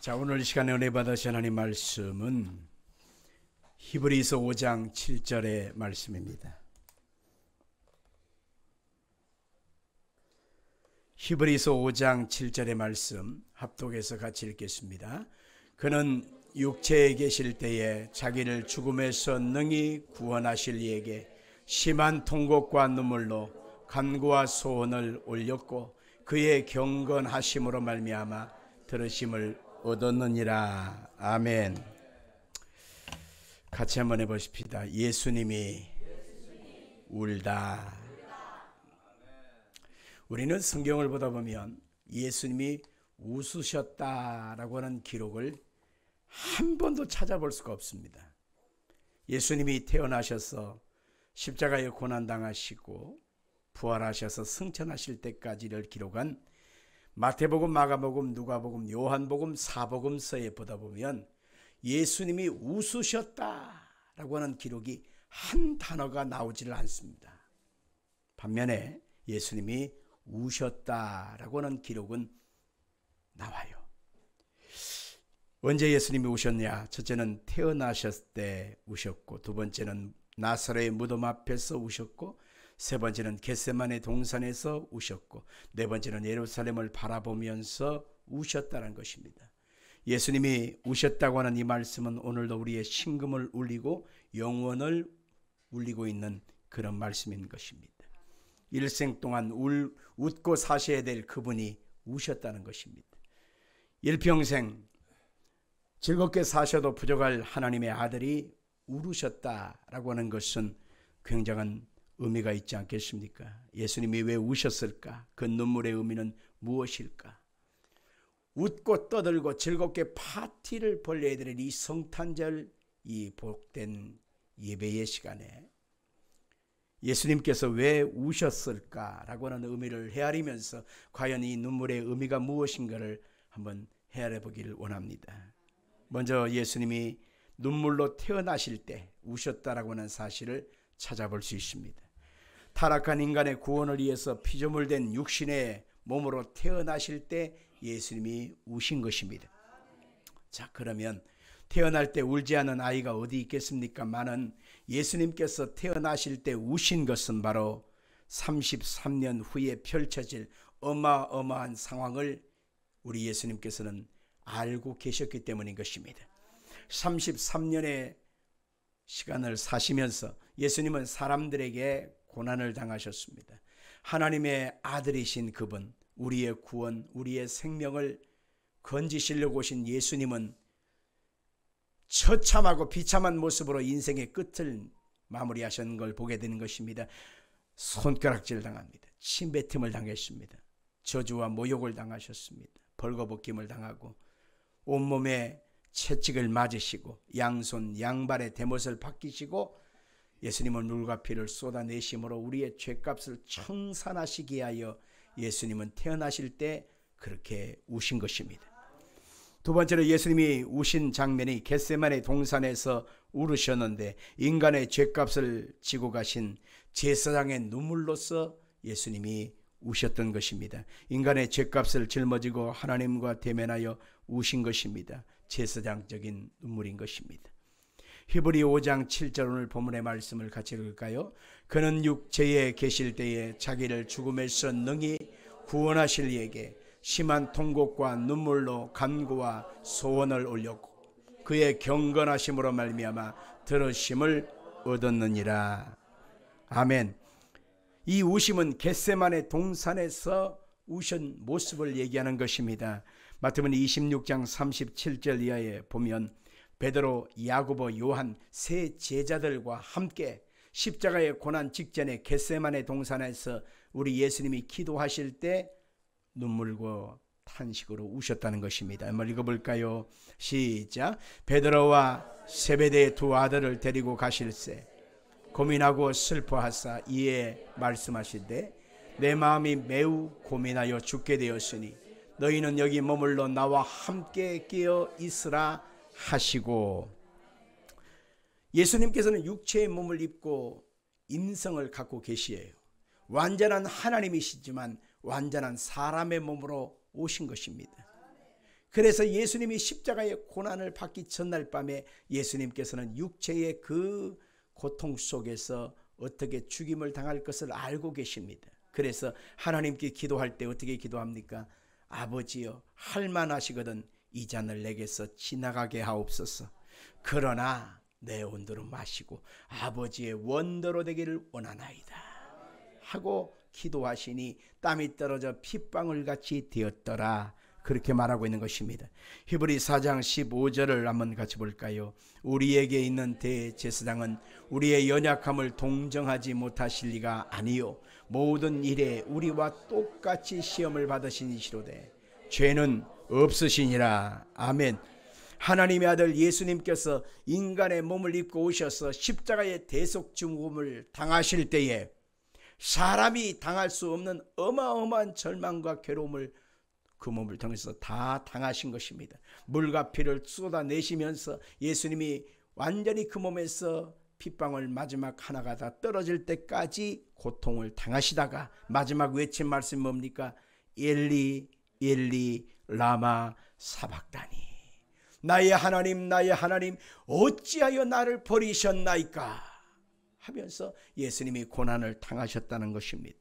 자, 오늘 이 시간에 은혜 받으신 하나님 말씀은 히브리서 5장 7절의 말씀입니다. 히브리서 5장 7절의 말씀 합독해서 같이 읽겠습니다. 그는 육체에 계실 때에 자기를 죽음에서 능히 구원하실 이에게 심한 통곡과 눈물로 간구와 소원을 올렸고 그의 경건하심으로 말미암아 들으심을 얻었느니라. 아멘. 같이 한번 해보십시다. 예수님이 울다. 우리는 성경을 보다 보면 예수님이 웃으셨다라고 하는 기록을 한 번도 찾아볼 수가 없습니다. 예수님이 태어나셔서 십자가에 고난당하시고 부활하셔서 승천하실 때까지를 기록한 마태복음, 마가복음, 누가복음, 요한복음, 사복음서에 보다 보면 예수님이 웃으셨다라고 하는 기록이 한 단어가 나오지를 않습니다. 반면에 예수님이 우셨다라고 하는 기록은 나와요. 언제 예수님이 우셨냐? 첫째는 태어나셨을 때 우셨고, 두 번째는 나사로의 무덤 앞에서 우셨고, 세 번째는 겟세마네 동산에서 우셨고, 네 번째는 예루살렘을 바라보면서 우셨다는 것입니다. 예수님이 우셨다고 하는 이 말씀은 오늘도 우리의 심금을 울리고 영혼을 울리고 있는 그런 말씀인 것입니다. 일생 동안 웃고 사셔야 될 그분이 우셨다는 것입니다. 일평생 즐겁게 사셔도 부족할 하나님의 아들이 울으셨다라고 하는 것은 굉장한 의미가 있지 않겠습니까? 예수님이 왜 우셨을까? 그 눈물의 의미는 무엇일까? 웃고 떠들고 즐겁게 파티를 벌려야 되는 이 성탄절, 이 복된 예배의 시간에 예수님께서 왜 우셨을까라고 하는 의미를 헤아리면서 과연 이 눈물의 의미가 무엇인가를 한번 헤아려 보기를 원합니다. 먼저 예수님이 눈물로 태어나실 때 우셨다라고 하는 사실을 찾아볼 수 있습니다. 타락한 인간의 구원을 위해서 피조물된 육신의 몸으로 태어나실 때 예수님이 우신 것입니다. 자, 그러면 태어날 때 울지 않은 아이가 어디 있겠습니까? 많은 예수님께서 태어나실 때 우신 것은 바로 33년 후에 펼쳐질 어마어마한 상황을 우리 예수님께서는 알고 계셨기 때문인 것입니다. 33년의 시간을 사시면서 예수님은 사람들에게 고난을 당하셨습니다. 하나님의 아들이신 그분, 우리의 구원, 우리의 생명을 건지시려고 오신 예수님은 처참하고 비참한 모습으로 인생의 끝을 마무리하신 걸 보게 되는 것입니다. 손가락질 당합니다. 침뱉음을 당했습니다. 저주와 모욕을 당하셨습니다. 벌거벗김을 당하고 온몸에 채찍을 맞으시고 양손 양발의 대못을 박히시고 예수님은 물과 피를 쏟아내심으로 우리의 죄값을 청산하시기 위하여 예수님은 태어나실 때 그렇게 우신 것입니다. 두 번째로 예수님이 우신 장면이 겟세마네 동산에서 울으셨는데 인간의 죄값을 지고 가신 제사장의 눈물로서 예수님이 우셨던 것입니다. 인간의 죄값을 짊어지고 하나님과 대면하여 우신 것입니다. 제사장적인 눈물인 것입니다. 히브리 5장 7절 오늘 본문의 말씀을 같이 읽을까요? 그는 육체에 계실 때에 자기를 죽음에서 능히 구원하실 이에게 심한 통곡과 눈물로 간구와 소원을 올렸고 그의 경건하심으로 말미암아 들으심을 얻었느니라. 아멘. 이 우심은 겟세마네 동산에서 우신 모습을 얘기하는 것입니다. 마태복음 26장 37절 이하에 보면 베드로, 야고보, 요한 세 제자들과 함께 십자가의 고난 직전에 겟세마네 동산에서 우리 예수님이 기도하실 때 눈물과 탄식으로 우셨다는 것입니다. 한번 읽어볼까요? 시작. 베드로와 세베대의 두 아들을 데리고 가실새 고민하고 슬퍼하사 이에 말씀하시되 내 마음이 매우 고민하여 죽게 되었으니 너희는 여기 머물러 나와 함께 깨어 있으라 하시고, 예수님께서는 육체의 몸을 입고 인성을 갖고 계시에요. 완전한 하나님이시지만 완전한 사람의 몸으로 오신 것입니다. 그래서 예수님이 십자가의 고난을 받기 전날 밤에 예수님께서는 육체의 그 고통 속에서 어떻게 죽임을 당할 것을 알고 계십니다. 그래서 하나님께 기도할 때 어떻게 기도합니까? 아버지여, 할만하시거든 이 잔을 내게서 지나가게 하옵소서. 그러나 내 원대로 마시고 아버지의 원대로 되기를 원하나이다 하고 기도하시니 땀이 떨어져 핏방울 같이 되었더라. 그렇게 말하고 있는 것입니다. 히브리 4장 15절을 한번 같이 볼까요? 우리에게 있는 대제사장은 우리의 연약함을 동정하지 못하실 리가 아니요 모든 일에 우리와 똑같이 시험을 받으시니시로되 죄는 없으시니라. 아멘. 하나님의 아들 예수님께서 인간의 몸을 입고 오셔서 십자가의 대속 죽음을 당하실 때에 사람이 당할 수 없는 어마어마한 절망과 괴로움을 그 몸을 통해서 다 당하신 것입니다. 물과 피를 쏟아내시면서 예수님이 완전히 그 몸에서 핏방울 마지막 하나가 다 떨어질 때까지 고통을 당하시다가 마지막 외친 말씀이 뭡니까? 엘리 엘리 라마 사박다니, 나의 하나님 나의 하나님 어찌하여 나를 버리셨나이까 하면서 예수님이 고난을 당하셨다는 것입니다.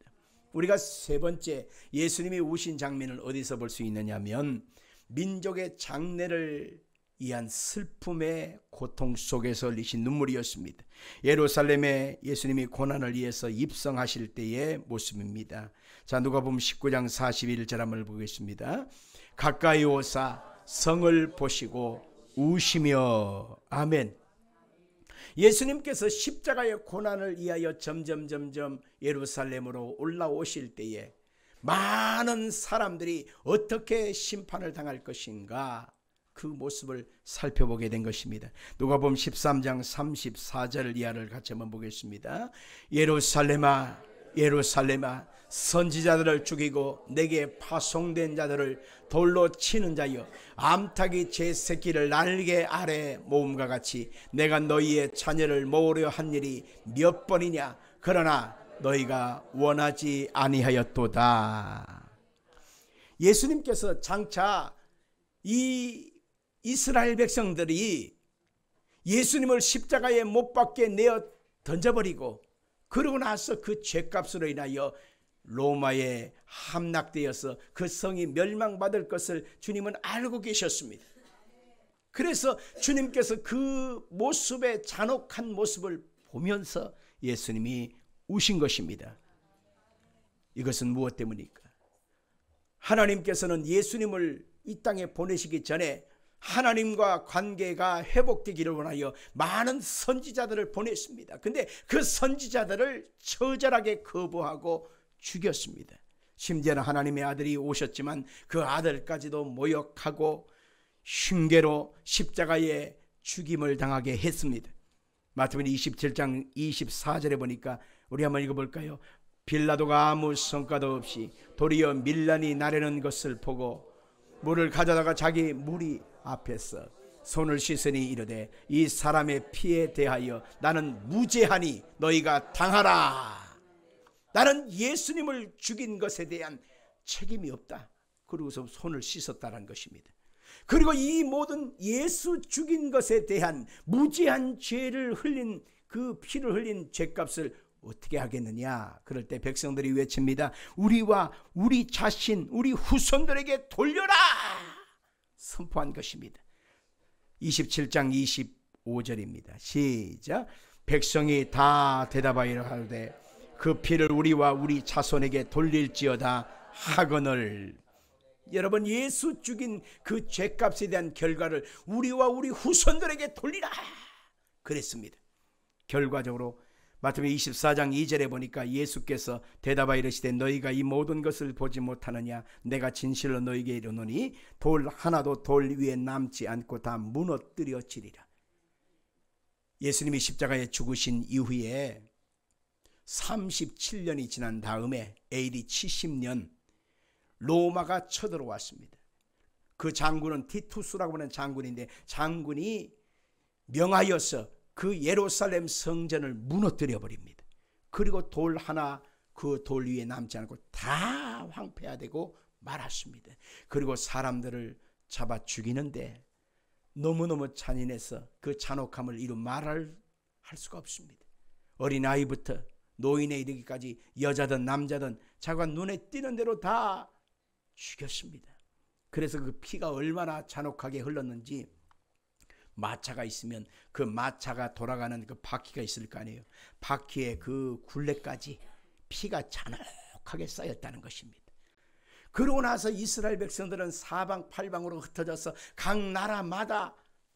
우리가 세 번째 예수님이 우신 장면을 어디서 볼 수 있느냐면 민족의 장례를 위한 슬픔의 고통 속에서 흘리신 눈물이었습니다. 예루살렘에 예수님이 고난을 위해서 입성하실 때의 모습입니다. 자, 누가복음 19장 41절 한번 보겠습니다. 가까이 오사 성을 보시고 우시며. 아멘. 예수님께서 십자가의 고난을 위하여 점점 예루살렘으로 올라오실 때에 많은 사람들이 어떻게 심판을 당할 것인가 그 모습을 살펴보게 된 것입니다. 누가복음 13장 34절 이하를 같이 한번 보겠습니다. 예루살렘아 예루살렘아 선지자들을 죽이고 내게 파송된 자들을 돌로 치는 자여, 암탉이 제 새끼를 날개 아래 모음과 같이 내가 너희의 자녀를 모으려 한 일이 몇 번이냐. 그러나 너희가 원하지 아니하였도다. 예수님께서 장차 이 이스라엘 백성들이 예수님을 십자가에 못 박게 내어 던져버리고 그러고 나서 그 죄값으로 인하여 로마에 함락되어서 그 성이 멸망받을 것을 주님은 알고 계셨습니다. 그래서 주님께서 그 모습의 잔혹한 모습을 보면서 예수님이 우신 것입니다. 이것은 무엇 때문입니까? 하나님께서는 예수님을 이 땅에 보내시기 전에 하나님과 관계가 회복되기를 원하여 많은 선지자들을 보냈습니다. 근데 그 선지자들을 처절하게 거부하고 죽였습니다. 심지어는 하나님의 아들이 오셨지만 그 아들까지도 모욕하고 흉계로 십자가에 죽임을 당하게 했습니다. 마태복음 27장 24절에 보니까 우리 한번 읽어볼까요? 빌라도가 아무 성과도 없이 도리어 밀란이 나르는 것을 보고 물을 가져다가 자기 무리 앞에서 손을 씻으니 이르되 이 사람의 피에 대하여 나는 무죄하니 너희가 당하라. 나는 예수님을 죽인 것에 대한 책임이 없다. 그러고서 손을 씻었다는 것입니다. 그리고 이 모든 예수 죽인 것에 대한 무죄한 죄를 흘린 그 피를 흘린 죄값을 어떻게 하겠느냐. 그럴 때 백성들이 외칩니다. 우리와 우리 자신 우리 후손들에게 돌려라 선포한 것입니다. 27장 25절입니다. 시작. 백성이 다 대답하여 하되 그 피를 우리와 우리 자손에게 돌릴지어다 하거늘. 여러분, 예수 죽인 그 죄값에 대한 결과를 우리와 우리 후손들에게 돌리라 그랬습니다. 결과적으로 마태복음 24장 2절에 보니까 예수께서 대답하여 이르시되 너희가 이 모든 것을 보지 못하느냐. 내가 진실로 너희에게 이르노니 돌 하나도 돌 위에 남지 않고 다 무너뜨려지리라. 예수님이 십자가에 죽으신 이후에 37년이 지난 다음에 AD 70년 로마가 쳐들어왔습니다. 그 장군은 티투스라고 하는 장군인데 장군이 명하여서 그 예루살렘 성전을 무너뜨려 버립니다. 그리고 돌 하나 그 돌 위에 남지 않고 다 황폐화되고 말았습니다. 그리고 사람들을 잡아 죽이는데 너무너무 잔인해서 그 잔혹함을 이루 말할 수가 없습니다. 어린아이부터 노인에 이르기까지 여자든 남자든 자기가 눈에 띄는 대로 다 죽였습니다. 그래서 그 피가 얼마나 잔혹하게 흘렀는지 마차가 있으면 그 마차가 돌아가는 그 바퀴가 있을 거 아니에요. 바퀴에 그 굴레까지 피가 잔혹하게 쌓였다는 것입니다. 그러고 나서 이스라엘 백성들은 사방팔방으로 흩어져서 각 나라마다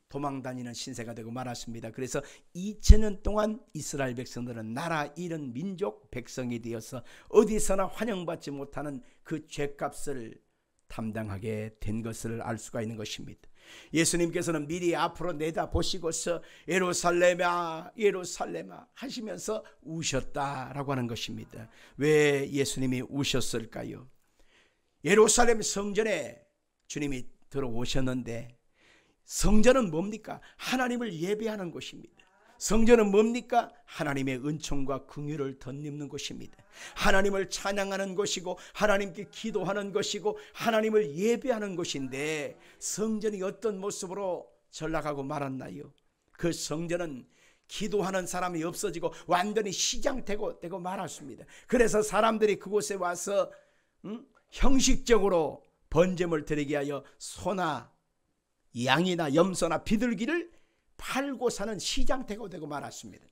도망다니는 신세가 되고 말았습니다. 그래서 2000년 동안 이스라엘 백성들은 나라 잃은 민족 백성이 되어서 어디서나 환영받지 못하는 그 죗값을 담당하게 된 것을 알 수가 있는 것입니다. 예수님께서는 미리 앞으로 내다보시고서 예루살렘아 예루살렘아 하시면서 우셨다라고 하는 것입니다. 왜 예수님이 우셨을까요? 예루살렘 성전에 주님이 들어오셨는데 성전은 뭡니까? 하나님을 예배하는 곳입니다. 성전은 뭡니까? 하나님의 은총과 긍휼을 덧입는 곳입니다. 하나님을 찬양하는 곳이고 하나님께 기도하는 곳이고 하나님을 예배하는 곳인데 성전이 어떤 모습으로 전락하고 말았나요? 그 성전은 기도하는 사람이 없어지고 완전히 시장되고 말았습니다. 그래서 사람들이 그곳에 와서 형식적으로 번제물 드리게 하여 소나 양이나 염소나 비둘기를 팔고 사는 시장터가 되고 말았습니다.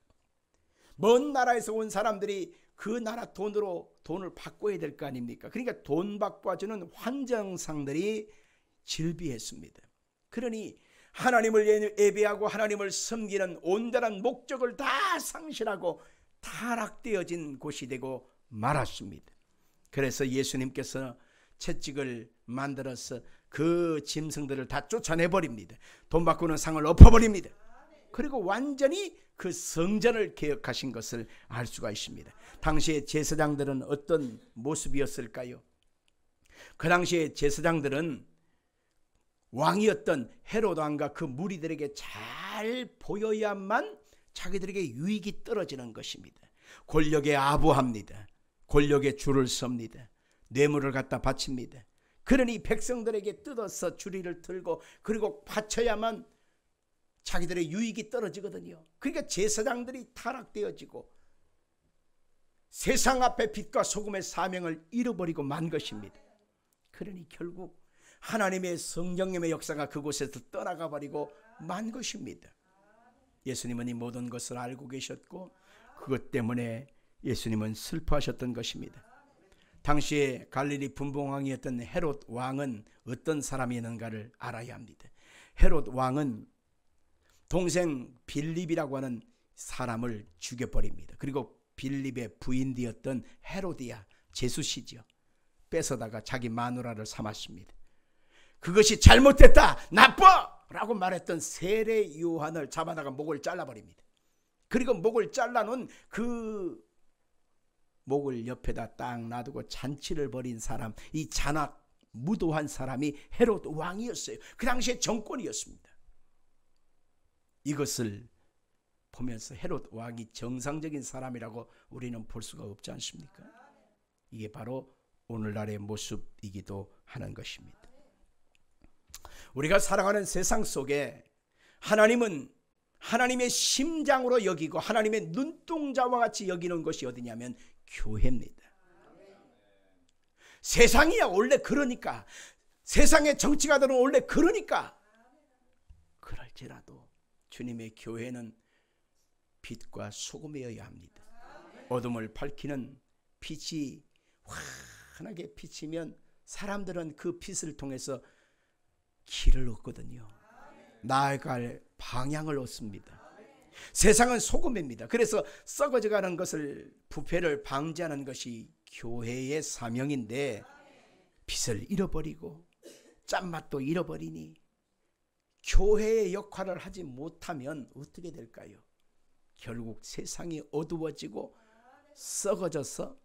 먼 나라에서 온 사람들이 그 나라 돈으로 돈을 바꿔야 될 거 아닙니까? 그러니까 돈 바꿔주는 환정상들이 질비했습니다. 그러니 하나님을 예배하고 하나님을 섬기는 온전한 목적을 다 상실하고 타락되어진 곳이 되고 말았습니다. 그래서 예수님께서 채찍을 만들어서 그 짐승들을 다 쫓아내버립니다. 돈 바꾸는 상을 엎어버립니다. 그리고 완전히 그 성전을 개혁하신 것을 알 수가 있습니다. 당시에 제사장들은 어떤 모습이었을까요? 그 당시에 제사장들은 왕이었던 헤롯 왕과 그 무리들에게 잘 보여야만 자기들에게 유익이 떨어지는 것입니다. 권력에 아부합니다. 권력에 줄을 섭니다. 뇌물을 갖다 바칩니다. 그러니 백성들에게 뜯어서 주리를 들고 그리고 바쳐야만 자기들의 유익이 떨어지거든요. 그러니까 제사장들이 타락되어지고 세상 앞에 빛과 소금의 사명을 잃어버리고 만 것입니다. 그러니 결국 하나님의 성령님의 역사가 그곳에서 떠나가 버리고 만 것입니다. 예수님은 이 모든 것을 알고 계셨고 그것 때문에 예수님은 슬퍼하셨던 것입니다. 당시에 갈릴리 분봉왕이었던 헤롯 왕은 어떤 사람이었는가를 알아야 합니다. 헤롯 왕은 동생 빌립이라고 하는 사람을 죽여버립니다. 그리고 빌립의 부인 되었던 헤로디아 제수씨죠. 뺏어다가 자기 마누라를 삼았습니다. 그것이 잘못됐다, 나빠! 라고 말했던 세례 요한을 잡아다가 목을 잘라버립니다. 그리고 목을 잘라놓은 그 목을 옆에다 딱 놔두고 잔치를 벌인 사람, 이 잔악 무도한 사람이 헤롯 왕이었어요. 그 당시에 정권이었습니다. 이것을 보면서 헤롯 왕이 정상적인 사람이라고 우리는 볼 수가 없지 않습니까? 이게 바로 오늘날의 모습이기도 하는 것입니다. 우리가 살아가는 세상 속에 하나님은 하나님의 심장으로 여기고 하나님의 눈동자와 같이 여기는 것이 어디냐면 교회입니다. 세상이야 원래 그러니까, 세상의 정치가들은 원래 그러니까, 그럴지라도 주님의 교회는 빛과 소금이어야 합니다. 어둠을 밝히는 빛이 환하게 비치면 사람들은 그 빛을 통해서 길을 얻거든요. 나아갈 방향을 얻습니다. 세상은 소금입니다. 그래서 썩어져가는 것을, 부패를 방지하는 것이 교회의 사명인데 빛을 잃어버리고 짠맛도 잃어버리니 교회의 역할을 하지 못하면 어떻게 될까요? 결국 세상이 어두워지고 썩어져서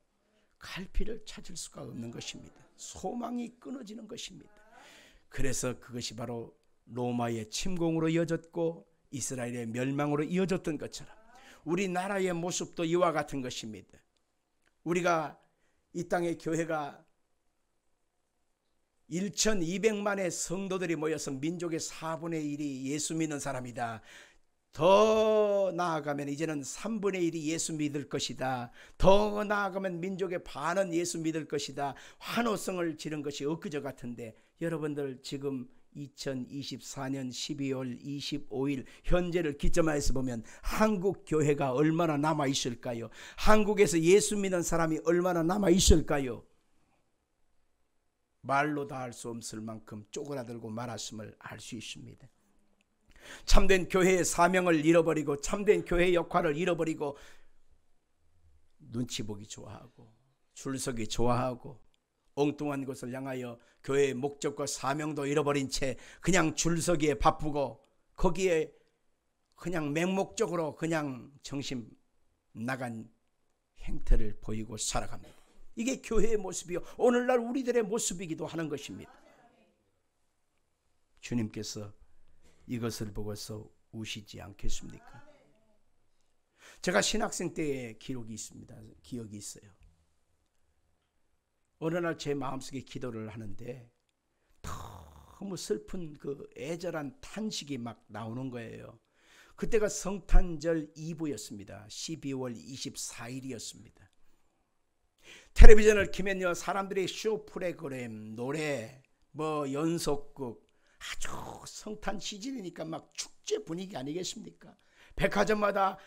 갈피를 찾을 수가 없는 것입니다. 소망이 끊어지는 것입니다. 그래서 그것이 바로 로마의 침공으로 이어졌고 이스라엘의 멸망으로 이어졌던 것처럼 우리나라의 모습도 이와 같은 것입니다. 우리가 이 땅의 교회가 1200만의 성도들이 모여서 민족의 4분의 1이 예수 믿는 사람이다. 더 나아가면 이제는 3분의 1이 예수 믿을 것이다. 더 나아가면 민족의 반은 예수 믿을 것이다. 환호성을 지른 것이 엊그저 같은데, 여러분들 지금 2024년 12월 25일 현재를 기점하여서 보면 한국 교회가 얼마나 남아 있을까요? 한국에서 예수 믿는 사람이 얼마나 남아 있을까요? 말로 다 할 수 없을 만큼 쪼그라들고 말았음을 알 수 있습니다. 참된 교회의 사명을 잃어버리고 참된 교회의 역할을 잃어버리고 눈치 보기 좋아하고 줄서기 좋아하고 엉뚱한 것을 향하여 교회의 목적과 사명도 잃어버린 채 그냥 줄서기에 바쁘고 거기에 그냥 맹목적으로 그냥 정신 나간 행태를 보이고 살아갑니다. 이게 교회의 모습이요, 오늘날 우리들의 모습이기도 하는 것입니다. 주님께서 이것을 보고서 우시지 않겠습니까? 제가 신학생 때의 기록이 있습니다. 기억이 있어요. 어느 날 제 마음속에 기도를 하는데 너무 슬픈 그 애절한 탄식이 막 나오는 거예요. 그때가 성탄절 이브였습니다. 12월 24일이었습니다. 텔레비전을 켜면요, 사람들이 쇼 프로그램, 노래, 연속극, 아주 성탄 시즌이니까 막 축제 분위기 아니겠습니까? 백화점마다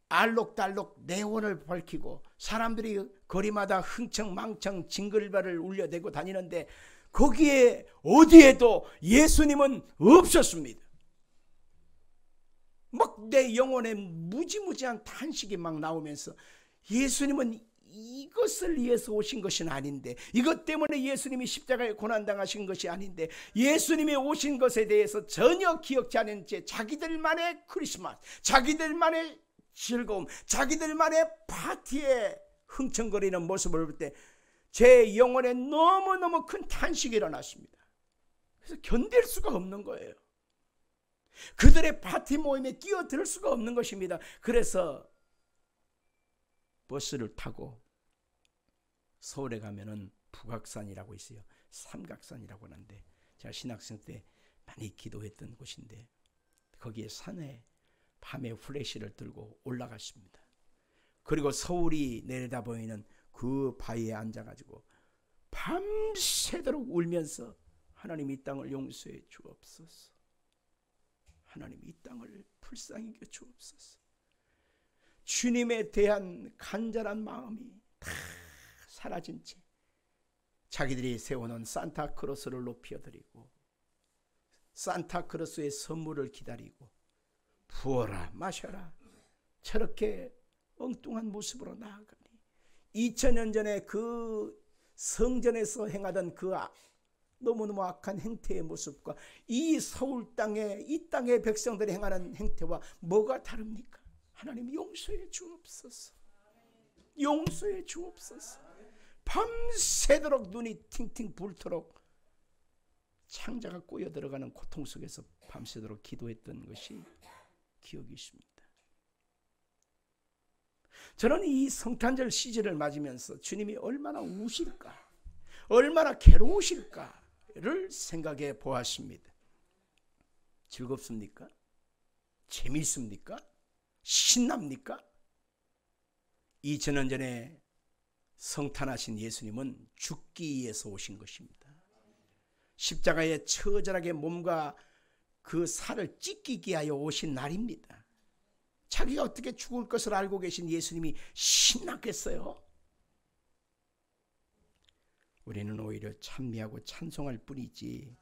알록달록 네온을 밝히고 사람들이 거리마다 흥청망청 징글벨을 울려대고 다니는데 거기에 어디에도 예수님은 없었습니다. 막 내 영혼에 무지무지한 탄식이 막 나오면서 예수님은 이것을 위해서 오신 것은 아닌데, 이것 때문에 예수님이 십자가에 고난당하신 것이 아닌데, 예수님이 오신 것에 대해서 전혀 기억지 않은 채 자기들만의 크리스마스, 자기들만의 즐거움, 자기들만의 파티에 흥청거리는 모습을 볼 때 제 영혼에 너무너무 큰 탄식이 일어났습니다. 그래서 견딜 수가 없는 거예요. 그들의 파티 모임에 끼어들 수가 없는 것입니다. 그래서 버스를 타고 서울에 가면은 북악산이라고 있어요. 삼각산이라고 하는데, 제가 신학생 때 많이 기도했던 곳인데 거기에 산에 밤에 플래시를 들고 올라갔습니다. 그리고 서울이 내려다 보이는 그 바위에 앉아가지고 밤새도록 울면서 하나님 이 땅을 용서해 주옵소서, 하나님 이 땅을 불쌍히 여겨 주옵소서. 주님에 대한 간절한 마음이 다 사라진 채 자기들이 세워놓은 산타크로스를 높여드리고 산타크로스의 선물을 기다리고 부어라 마셔라, 저렇게 엉뚱한 모습으로 나아가니 2000년 전에 그 성전에서 행하던 그 너무너무 악한 행태의 모습과 이 서울 땅에 이 땅의 백성들이 행하는 행태와 뭐가 다릅니까? 하나님 용서해 주옵소서, 용서해 주옵소서. 밤새도록 눈이 팅팅 불도록 창자가 꼬여 들어가는 고통 속에서 밤새도록 기도했던 것이 기억이 있습니다. 저는 이 성탄절 시즌을 맞으면서 주님이 얼마나 우실까, 얼마나 괴로우실까를 생각해 보았습니다. 즐겁습니까? 재미있습니까? 신납니까? 2000년 전에 성탄하신 예수님은 죽기 위해서 오신 것입니다. 십자가에 처절하게 몸과 그 살을 찢기기 위하여 오신 날입니다. 자기가 어떻게 죽을 것을 알고 계신 예수님이 신났겠어요? 우리는 오히려 찬미하고 찬송할 뿐이지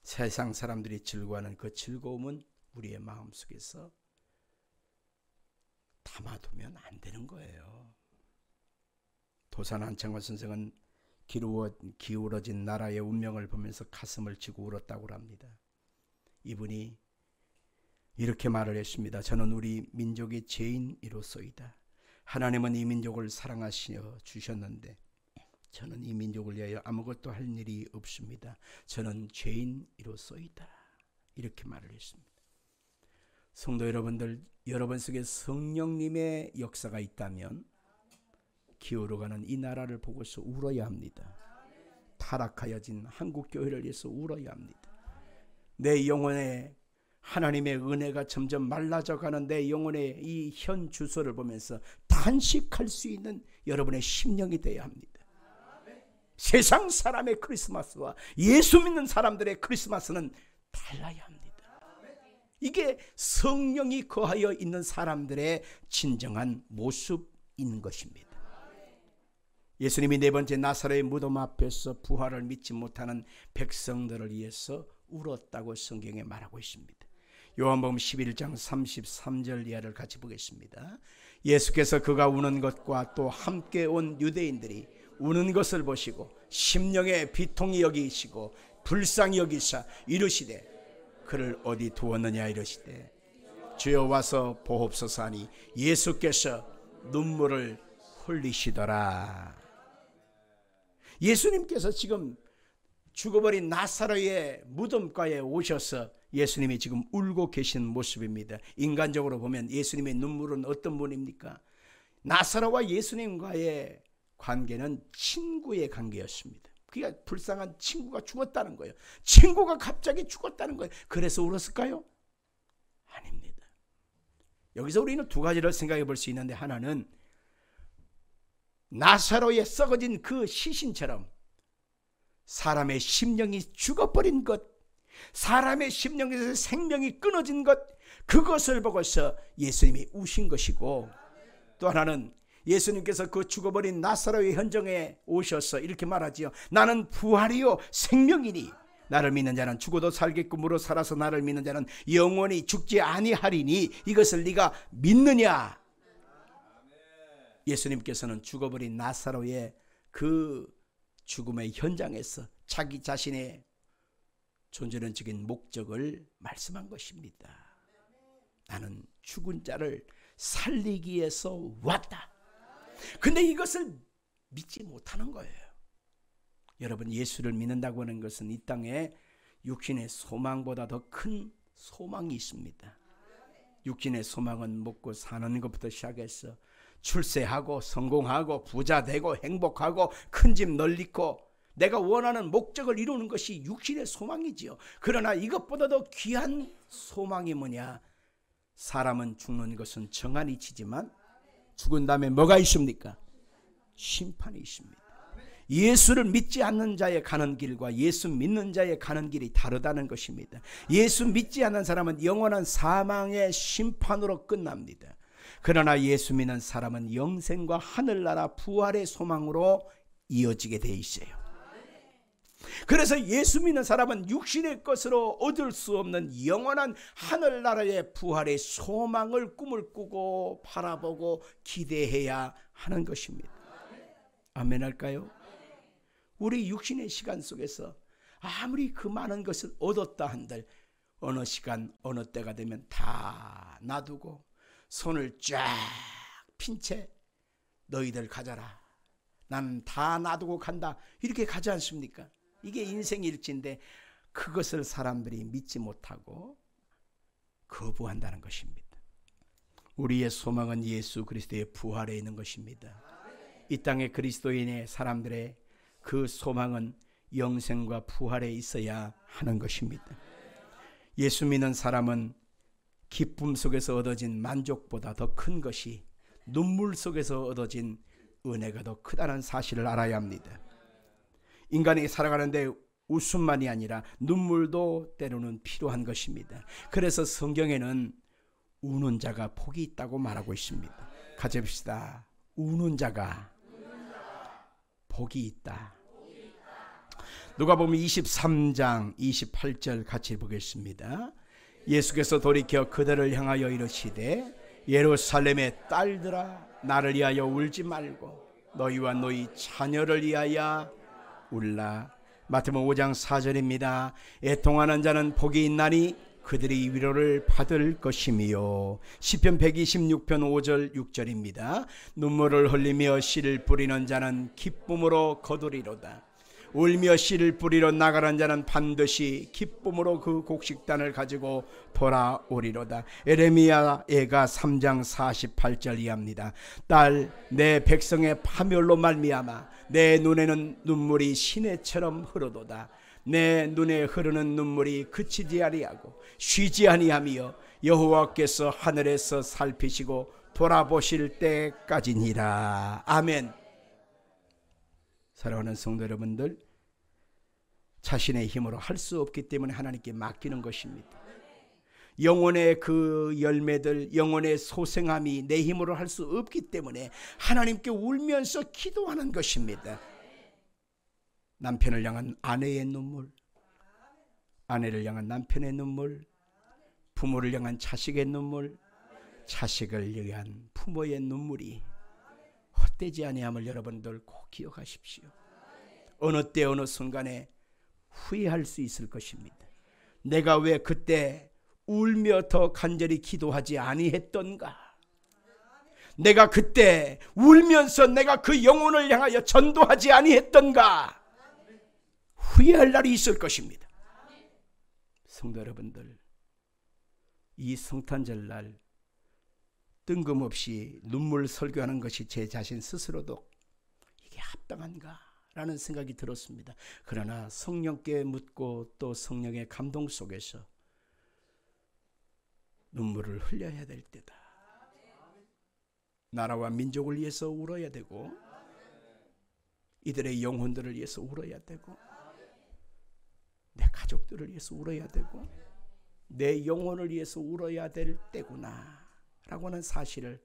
세상 사람들이 즐거워하는 그 즐거움은 우리의 마음속에서 담아두면 안 되는 거예요. 도산 안창호 선생은 기울어진 나라의 운명을 보면서 가슴을 치고 울었다고 합니다. 이분이 이렇게 말을 했습니다. 저는 우리 민족의 죄인이로소이다. 하나님은 이 민족을 사랑하시어 주셨는데 저는 이 민족을 위하여 아무것도 할 일이 없습니다. 저는 죄인이로소이다. 이렇게 말을 했습니다. 성도 여러분들, 여러분 속에 성령님의 역사가 있다면 기울어가는 이 나라를 보고서 울어야 합니다. 타락하여진 한국교회를 위해서 울어야 합니다. 내 영혼에 하나님의 은혜가 점점 말라져가는 내 영혼의 이 현 주소를 보면서 단식할 수 있는 여러분의 심령이 되어야 합니다. 세상 사람의 크리스마스와 예수 믿는 사람들의 크리스마스는 달라야 합니다. 이게 성령이 거하여 있는 사람들의 진정한 모습인 것입니다. 예수님이 네 번째 나사렛의 무덤 앞에서 부활을 믿지 못하는 백성들을 위해서 울었다고 성경에 말하고 있습니다. 요한복음 11장 33절 이하를 같이 보겠습니다. 예수께서 그가 우는 것과 또 함께 온 유대인들이 우는 것을 보시고 심령에 비통히 여기시고 불쌍히 여기사 이르시되 그를 어디 두었느냐 이르시되 주여 와서 보옵소서 하니 예수께서 눈물을 흘리시더라. 예수님께서 지금 죽어버린 나사로의 무덤가에 오셔서 예수님이 지금 울고 계신 모습입니다. 인간적으로 보면 예수님의 눈물은 어떤 분입니까? 나사로와 예수님과의 관계는 친구의 관계였습니다. 그러니까 불쌍한 친구가 죽었다는 거예요. 친구가 갑자기 죽었다는 거예요. 그래서 울었을까요? 아닙니다. 여기서 우리는 두 가지를 생각해 볼 수 있는데, 하나는 나사로의 썩어진 그 시신처럼 사람의 심령이 죽어버린 것, 사람의 심령에서 생명이 끊어진 것, 그것을 보고서 예수님이 우신 것이고, 또 하나는 예수님께서 그 죽어버린 나사로의 현장에 오셔서 이렇게 말하지요. 나는 부활이요 생명이니 나를 믿는 자는 죽어도 살겠고 무릇 살아서 나를 믿는 자는 영원히 죽지 아니하리니 이것을 네가 믿느냐. 예수님께서는 죽어버린 나사로의 그 죽음의 현장에서 자기 자신의 존재론적인 목적을 말씀한 것입니다. 나는 죽은 자를 살리기 위해서 왔다. 근데 이것을 믿지 못하는 거예요. 여러분, 예수를 믿는다고 하는 것은 이 땅에 육신의 소망보다 더 큰 소망이 있습니다. 육신의 소망은 먹고 사는 것부터 시작해서 출세하고 성공하고 부자 되고 행복하고 큰 집 널리고 내가 원하는 목적을 이루는 것이 육신의 소망이지요. 그러나 이것보다 더 귀한 소망이 뭐냐? 사람은 죽는 것은 정한 이치지만 죽은 다음에 뭐가 있습니까? 심판이 있습니다. 예수를 믿지 않는 자의 가는 길과 예수 믿는 자의 가는 길이 다르다는 것입니다. 예수 믿지 않는 사람은 영원한 사망의 심판으로 끝납니다. 그러나 예수 믿는 사람은 영생과 하늘나라 부활의 소망으로 이어지게 돼 있어요. 그래서 예수 믿는 사람은 육신의 것으로 얻을 수 없는 영원한 하늘나라의 부활의 소망을 꿈을 꾸고 바라보고 기대해야 하는 것입니다. 아멘 할까요? 우리 육신의 시간 속에서 아무리 그 많은 것을 얻었다 한들 어느 시간 어느 때가 되면 다 놔두고 손을 쫙 핀 채 너희들 가져라, 나는 다 놔두고 간다, 이렇게 가지 않습니까? 이게 인생의 일지인데 그것을 사람들이 믿지 못하고 거부한다는 것입니다. 우리의 소망은 예수 그리스도의 부활에 있는 것입니다. 이 땅의 그리스도인의 사람들의 그 소망은 영생과 부활에 있어야 하는 것입니다. 예수 믿는 사람은 기쁨 속에서 얻어진 만족보다 더 큰 것이 눈물 속에서 얻어진 은혜가 더 크다는 사실을 알아야 합니다. 인간이 살아가는데 웃음만이 아니라 눈물도 때로는 필요한 것입니다. 그래서 성경에는 우는 자가 복이 있다고 말하고 있습니다. 같이 봅시다. 우는 자가 복이 있다. 누가복음 23장 28절 같이 보겠습니다. 예수께서 돌이켜 그들을 향하여 이르시되 예루살렘의 딸들아 나를 위하여 울지 말고 너희와 너희 자녀를 위하여 울라. 마태복음 5장 4절입니다. 애통하는 자는 복이 있나니 그들이 위로를 받을 것이며, 시편 126편 5절 6절입니다. 눈물을 흘리며 씨를 뿌리는 자는 기쁨으로 거두리로다. 울며 씨를 뿌리러 나가는 자는 반드시 기쁨으로 그 곡식단을 가지고 돌아오리로다. 에레미야 애가 3장 48절 이하입니다. 딸, 내 백성의 파멸로 말미암아 내 눈에는 눈물이 시내처럼 흐르도다. 내 눈에 흐르는 눈물이 그치지 아니하고 쉬지 아니하며 여호와께서 하늘에서 살피시고 돌아보실 때까지니라. 아멘. 사랑하는 성도 여러분들, 자신의 힘으로 할 수 없기 때문에 하나님께 맡기는 것입니다. 영혼의 그 열매들, 영혼의 소생함이 내 힘으로 할 수 없기 때문에 하나님께 울면서 기도하는 것입니다. 남편을 향한 아내의 눈물, 아내를 향한 남편의 눈물, 부모를 향한 자식의 눈물, 자식을 위한 부모의 눈물이 헛되지 아니함을 여러분들 꼭 기억하십시오. 어느 때 어느 순간에 후회할 수 있을 것입니다. 내가 왜 그때 울며 더 간절히 기도하지 아니했던가? 내가 그때 울면서 내가 그 영혼을 향하여 전도하지 아니했던가? 후회할 날이 있을 것입니다. 성도 여러분들, 이 성탄절날 뜬금없이 눈물 설교하는 것이 제 자신 스스로도 이게 합당한가? 라는 생각이 들었습니다. 그러나 성령께 묻고 또 성령의 감동 속에서 눈물을 흘려야 될 때다. 나라와 민족을 위해서 울어야 되고, 이들의 영혼들을 위해서 울어야 되고, 내 가족들을 위해서 울어야 되고, 내 영혼을 위해서 울어야 될 때구나 라고 하는 사실을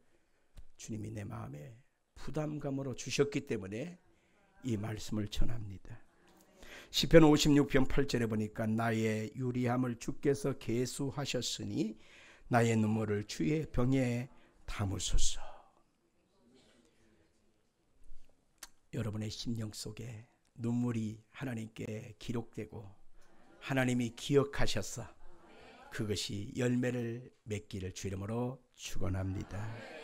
주님이 내 마음에 부담감으로 주셨기 때문에 이 말씀을 전합니다. 시편 56편 8절에 보니까 나의 유리함을 주께서 계수하셨으니 나의 눈물을 주의 병에 담으소서. 여러분의 심령 속에 눈물이 하나님께 기록되고 하나님이 기억하셔서 그것이 열매를 맺기를 주 이름으로 축원합니다.